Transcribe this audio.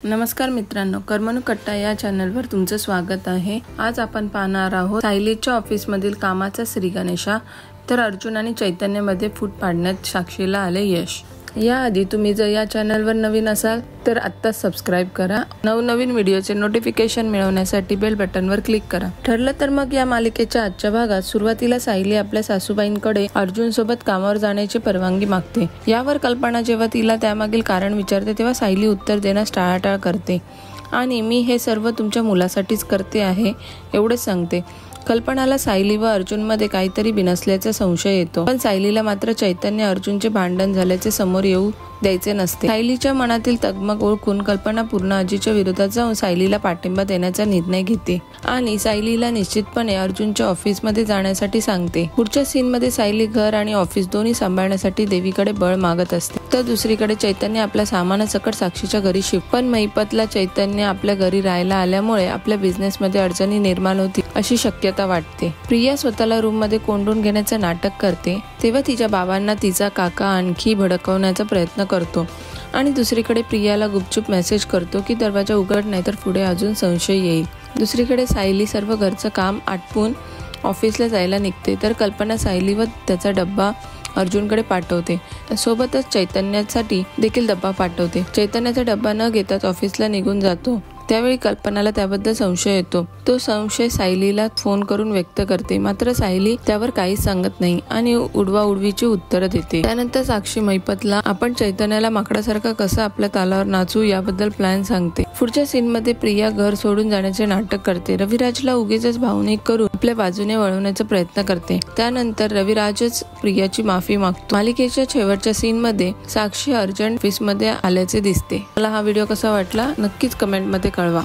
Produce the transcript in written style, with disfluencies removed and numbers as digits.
नमस्कार मित्रांनो, करमणूक कट्टा या चॅनलवर तुमचं स्वागत आहे। आज आपण पाहणार आहोत सायलीच्या ऑफिसमधील कामाचा श्री गणेशा। तर अर्जुन आणि चैतन्यमध्ये फूट पाडण्यात साक्षीला आले यश। याआधी तुम्ही जर या चॅनलवर नवीन असाल तर आत्ता सबस्क्राइब करा। नवनवीन व्हिडिओचे नोटिफिकेशन मिळवण्यासाठी बेल बटनवर क्लिक करा। ठरलं तर मग या मालिकेच्या आजच्या भागात सुरुवातीला सायली आपल्या सासूबाईंकडे अर्जुन सोबत कामावर जाण्याची परवानगी मागते। यावर कल्पना जेव्हा तिला त्यामागील कारण विचारते तेव्हा सायली उत्तर देण्यास टाळाटाळ करते आणि मी हे सर्व तुमच्या मुलासाठीच करते आहे एवढेच सांगते। कल्पनाला सायली व अर्जुनमध्ये काहीतरी बिनसल्याचा संशय येतो, पण सायलीला मात्र चैतन्य अर्जुनचे भांडण झाल्याचे समोर येऊ द्यायचे नसते। सायलीच्या मनातील तगमग ओळखून कल्पना पूर्ण अजितच्या विरोधात जाऊन सायलीला पाठिंबा देण्याचा निर्णय घेते आणि सायलीला निश्चितपणे अर्जुनच्या ऑफिसमध्ये जाण्यासाठी सांगते। पुढच्या सीनमध्ये सायली घर आणि ऑफिस दोन्ही सांभाळण्यासाठी देवीकडे बळ मागत असते, तर दुसरीकडे चैतन्य आपल्या सामानासकट साक्षीच्या घरी शिफ्ट। पण महिपतला चैतन्य आपल्या घरी राहायला आल्यामुळे आपल्या बिझनेसमध्ये अडचणी निर्माण होती अशी शक्यता वाटते। प्रिया स्वतःला रूम मध्ये कोंडून घेण्याचं नाटक करते तेव्हा तिच्या बाबांना तिचा काका आणखी भडकवण्याचा प्रयत्न करतो आणि दुसरीकडे प्रियाला गुपचूप मेसेज करतो की दरवाजा उघड नाही तर पुढे अजून संशय येईल। दुसरीकडे सायली सर्व घरचं काम आटपून ऑफिसला जायला निघते, तर कल्पना सायली व त्याचा डब्बा अर्जुनकडे पाठवते। सोबतच चैतन्यासाठी देखील डब्बा पाठवते। चैतन्याचा डब्बा न घेताच ऑफिसला निघून जातो। त्यावेळी कल्पनाला त्याबद्दल संशय येतो। तो संशय सायलीला फोन करून व्यक्त करते, मात्र सायली त्यावर काहीच सांगत नाही आणि उडवाउडवीची उत्तरं देते। त्यानंतर साक्षी महिपतला आपण चैतन्याला माकडासारखा कसं आपल्या तालावर नाचू याबद्दल प्लॅन सांगते। पुढच्या सीन मध्ये प्रिया घर सोडून जाण्याचे नाटक करते। रविराजला उगीच भावनिक करून आपल्या बाजूने वळवण्याचा प्रयत्न करते। त्यानंतर रविराजच प्रियाची माफी मागतो। मालिकेच्या शेवटच्या सीन मध्ये साक्षी अर्जंट ऑफिस मध्ये आल्याचे दिसते। मला हा व्हिडिओ कसा वाटला नक्कीच कमेंट मध्ये कळवा।